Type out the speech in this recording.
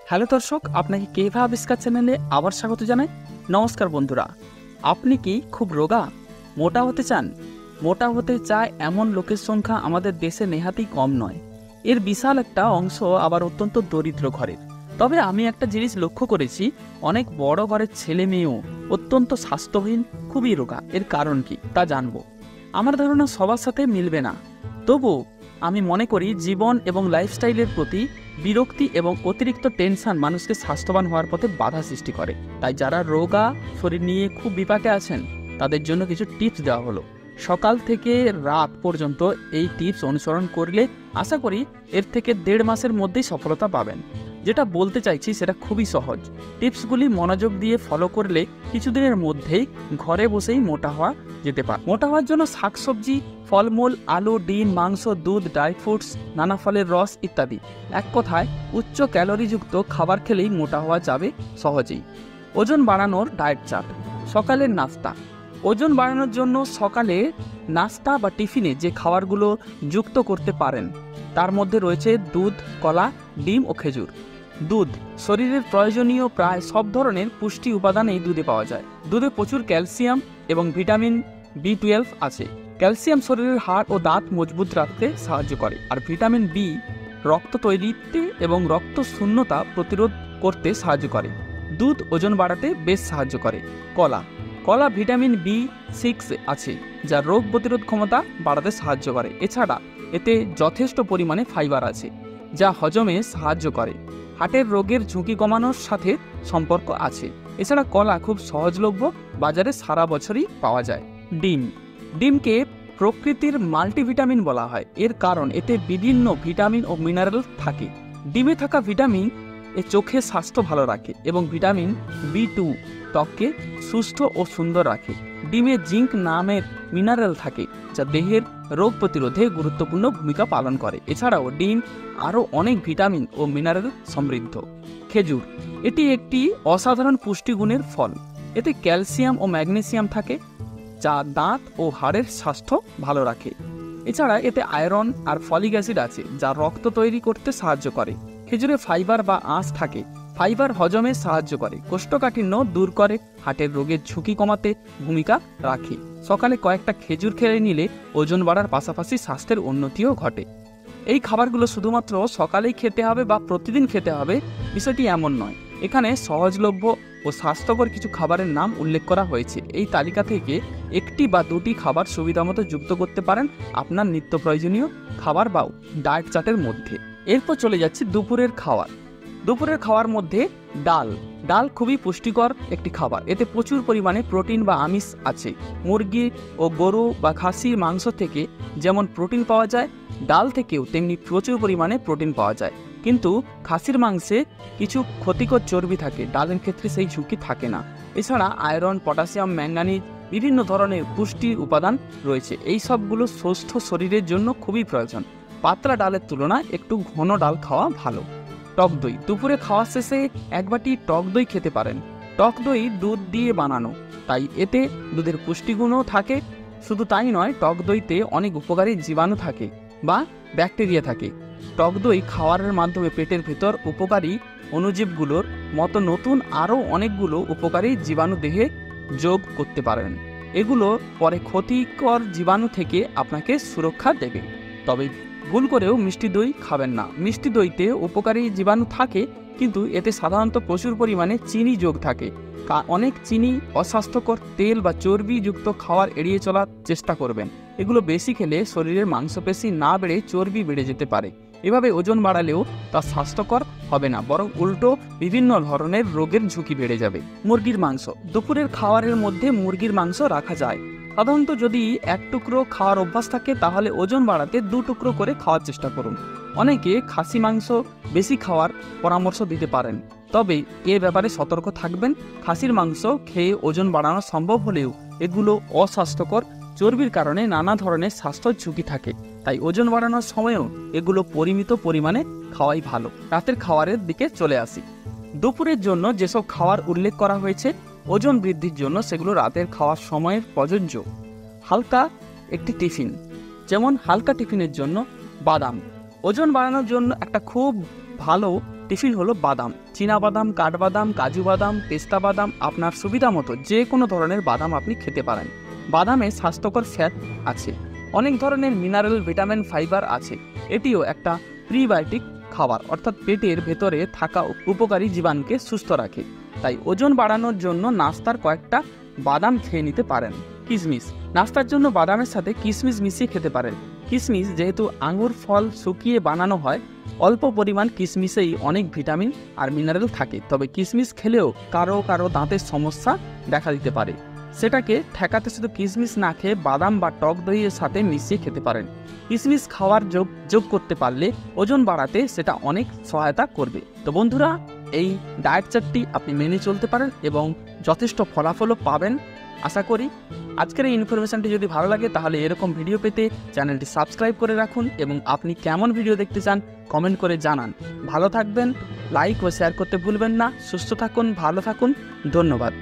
Hello দর্শক, আপনাকে কেভা আবিষ্কার চ্যানেলে আবার স্বাগত জানাই। নমস্কার বন্ধুরা, আপনি কি খুব রোগা, মোটা হতে চান? মোটা হতে চায় এমন লোকের সংখ্যা আমাদের দেশে নেহাতই কম নয়। এর বিশাল একটা অংশ আবার অত্যন্ত দরিদ্র ঘরের। তবে আমি একটা জিনিস লক্ষ্য করেছি, অনেক বড় ঘরের ছেলে মেয়েও অত্যন্ত স্বাস্থ্যহীন, খুবই রোগা। এর কারণ কি তা জানবো। আমার ধারণা সবার সাথে মিলবে না, তবু আমি মনে করি জীবন এবং লাইফস্টাইলের প্রতি বিরক্তি এবং অতিরিক্ত টেনশন মানুষকে স্বাস্থ্যবান হওয়ার পথে বাধা সৃষ্টি করে। তাই যারা রোগা শরীর নিয়ে খুব বিপাকে আছেন তাদের জন্য কিছু টিপস দেওয়া হলো। সকাল থেকে রাত পর্যন্ত এই টিপস অনুসরণ করলে আশা করি এর থেকে 1.5 মাসের মধ্যেই সফলতা পাবেন। যেটা বলতে চাইছি সেটা খুবই সহজ। টিপসগুলি মনোযোগ দিয়ে ফলো করলে কিছুদিনের মধ্যেই ঘরে বসেই মোটা হওয়া যেতে পারে। মোটা হওয়ার জন্য শাকসবজি, ফলমূল, আলু, ডিম, মাংস, দুধ, ড্রাই ফ্রুটস, নানা ফলের রস ইত্যাদি, এক কথায় উচ্চ ক্যালোরিযুক্ত খাবার খেলেই মোটা হওয়া যাবে সহজেই। ওজন বাড়ানোর ডায়েট চার্ট। সকালের নাস্তা। ওজন বাড়ানোর জন্য সকালে নাস্তা বা টিফিনে যে খাবারগুলো যুক্ত করতে পারেন তার মধ্যে রয়েছে দুধ, কলা, ডিম ও খেজুর। দুধ শরীরের প্রয়োজনীয় প্রায় সব ধরনের পুষ্টি উপাদান এই দুধে পাওয়া যায়। দুধে প্রচুর ক্যালসিয়াম এবং ভিটামিন B12 আছে। ক্যালসিয়াম শরীরের হাড় ও দাঁত মজবুত রাখতে সাহায্য করে, আর ভিটামিন বি রক্ত তৈরিতে এবং রক্ত শূন্যতা প্রতিরোধ করতে সাহায্য করে। দুধ ওজন বাড়াতে বেশ সাহায্য করে। কলা ভিটামিন B6 আছে, যা রোগ প্রতিরোধ ক্ষমতা বাড়াতে সাহায্য করে। এছাড়া এতে যথেষ্ট পরিমাণে ফাইবার আছে, যা হজমে সাহায্য করে। হার্টের রোগের ঝুঁকি কমানোর সাথে সম্পর্ক আছে। এছাড়া কলা খুব সহজলভ্য, বাজারে সারা বছরই পাওয়া যায়। ডিমকে প্রকৃতির মাল্টিভিটামিন বলা হয়, এর কারণ এতে বিভিন্ন ভিটামিন ও মিনারেল থাকে। ডিমে থাকা ভিটামিন চোখের স্বাস্থ্য ভালো রাখে এবং ভিটামিন B2 ত্বককে সুস্থ ও সুন্দর রাখে। ডিমে জিঙ্ক নামের মিনারেল থাকে, যা দেহের রোগ প্রতিরোধে গুরুত্বপূর্ণ ভূমিকা পালন করে। এছাড়াও ডিম আরও অনেক ভিটামিন ও মিনারেল সমৃদ্ধ। খেজুর এটি একটি অসাধারণ পুষ্টিগুণের ফল। এতে ক্যালসিয়াম ও ম্যাগনেসিয়াম থাকে, যা দাঁত ও হাড়ের স্বাস্থ্য ভালো রাখে। এছাড়া এতে আয়রন আর ফলিক অ্যাসিড আছে, যা রক্ত তৈরি করতে সাহায্য করে। খেজুরে ফাইবার বা আঁশ থাকে। ফাইবার হজমে সাহায্য করে, কোষ্ঠকাঠিন্য দূর করে, হার্টের রোগের ঝুঁকি কমাতে ভূমিকা রাখে। সকালে কয়েকটা খেজুর খেয়ে নিলে ওজন বাড়ার পাশাপাশি স্বাস্থ্যের উন্নতিও ঘটে। এই খাবারগুলো শুধুমাত্র সকালেই খেতে হবে বা প্রতিদিন খেতে হবে, বিষয়টি এমন নয়। এখানে সহজলভ্য ও স্বাস্থ্যকর কিছু খাবারের নাম উল্লেখ করা হয়েছে। এই তালিকা থেকে একটি বা দুটি খাবার সুবিধামতো যুক্ত করতে পারেন আপনার নিত্য প্রয়োজনীয় খাবার বা ডায়েট চার্টের মধ্যে। এরপর চলে যাচ্ছে দুপুরের খাবার। দুপুরের খাওয়ার মধ্যে ডাল খুবই পুষ্টিকর একটি খাবার। এতে প্রচুর পরিমাণে প্রোটিন বা আমিষ আছে। মুরগি ও গরু বা খাসির মাংস থেকে যেমন প্রোটিন পাওয়া যায়, ডাল থেকেও তেমনি প্রচুর পরিমাণে প্রোটিন পাওয়া যায়। কিন্তু খাসির মাংসে কিছু ক্ষতিকর চর্বি থাকে, ডালের ক্ষেত্রে সেই ঝুঁকি থাকে না। এছাড়া আয়রন, পটাশিয়াম, ম্যাঙ্গানিজ, বিভিন্ন ধরনের পুষ্টি উপাদান রয়েছে। এই সবগুলো সুস্থ শরীরের জন্য খুবই প্রয়োজন। পাতলা ডালের তুলনায় একটু ঘন ডাল খাওয়া ভালো। টক দই দুপুরে খাওয়া শেষে এক বাটি টক দই খেতে পারেন। টক দই দুধ দিয়ে বানানো, তাই এতে দুধের পুষ্টিগুণও থাকে। শুধু তাই নয়, টক দইতে অনেক উপকারী জীবাণু থাকে বা ব্যাকটেরিয়া থাকে। টক দই খাওয়ারের মাধ্যমে পেটের ভেতর উপকারী অণুজীবগুলোর মতো নতুন আরও অনেকগুলো উপকারী জীবাণু দেহে যোগ করতে পারেন। এগুলো পরে ক্ষতিকর জীবাণু থেকে আপনাকে সুরক্ষা দেবে। তবে ভুল করেও মিষ্টি দই খাবেন না। মিষ্টি দইতে উপকারী জীবাণু থাকে, কিন্তু এতে সাধারণত প্রচুর পরিমাণে চিনি যোগ থাকে। অনেক চিনি, অস্বাস্থ্যকর তেল বা চর্বিযুক্ত খাবার এড়িয়ে চলার চেষ্টা করবেন। এগুলো বেশি খেলে শরীরের মাংসপেশি না বেড়ে চর্বি বেড়ে যেতে পারে। এভাবে ওজন বাড়ালেও তা স্বাস্থ্যকর হবে না, বরং উল্টো বিভিন্ন ধরনের রোগের ঝুঁকি বেড়ে যাবে। মুরগির মাংস দুপুরের খাবারের মধ্যে মুরগির মাংস রাখা যায়। সাধারণত যদি এক টুকরো খাওয়ার অভ্যাস থাকে, তাহলে ওজন বাড়াতে 2 টুকরো করে খাওয়ার চেষ্টা করুন। অনেকে খাসি মাংস বেশি খাওয়ার পরামর্শ দিতে পারেন, তবে এ ব্যাপারে সতর্ক থাকবেন। খাসির মাংস খেয়ে ওজন বাড়ানো সম্ভব হলেও এগুলো অস্বাস্থ্যকর। চর্বির কারণে নানা ধরনের স্বাস্থ্য ঝুঁকি থাকে, তাই ওজন বাড়ানোর সময়ও এগুলো পরিমিত পরিমাণে খাওয়াই ভালো। রাতের খাবারের দিকে চলে আসি। দুপুরের জন্য যেসব খাবার উল্লেখ করা হয়েছে ওজন বৃদ্ধির জন্য, সেগুলো রাতের খাওয়ার সময়ের প্রযোজ্য। হালকা একটি টিফিন, যেমন হালকা টিফিনের জন্য বাদাম ওজন বাড়ানোর জন্য একটা খুব ভালো টিফিন হলো বাদাম, চীনা বাদাম, কাঠবাদাম, কাজু বাদাম, পেস্তা বাদাম, আপনার সুবিধা মতো যে কোনো ধরনের বাদাম আপনি খেতে পারেন। বাদামে স্বাস্থ্যকর ফ্যাট আছে, অনেক ধরনের মিনারেল, ভিটামিন, ফাইবার আছে। এটিও একটা প্রিবায়োটিক খাবার, অর্থাৎ পেটের ভেতরে থাকা উপকারী জীবাণুকে সুস্থ রাখে। তাই ওজন বাড়ানোর জন্য নাস্তার কয়েকটা বাদাম খেয়ে নিতে পারেন। কিশমিশ, নাস্তার জন্য বাদামের সাথে কিশমিশ মিশিয়ে খেতে পারেন। কিশমিশ যেহেতু আঙুর ফল শুকিয়ে বানানো হয়, অল্প পরিমাণ কিশমিশেই অনেক ভিটামিন আর মিনারেল থাকে। তবে কিশমিশ খেলেও কারো কারো দাঁতের সমস্যা দেখা দিতে পারে, সেটাকে ঠেকাতে শুধু কিশমিশ না খেয়ে বাদাম বা টক দইয়ের সাথে মিশিয়ে খেতে পারেন। কিশমিশ খাওয়ার যোগ করতে পারলে ওজন বাড়াতে সেটা অনেক সহায়তা করবে। তো বন্ধুরা, এই ডায়েট চার্টটি আপনি মেনে চলতে পারেন এবং যথেষ্ট ফলাফলও পাবেন আশা করি। আজকের এই ইনফরমেশনটি যদি ভালো লাগে তাহলে এরকম ভিডিও পেতে চ্যানেলটি সাবস্ক্রাইব করে রাখুন এবং আপনি কেমন ভিডিও দেখতে চান কমেন্ট করে জানান। ভালো থাকবেন, লাইক ও শেয়ার করতে ভুলবেন না। সুস্থ থাকুন, ভালো থাকুন, ধন্যবাদ।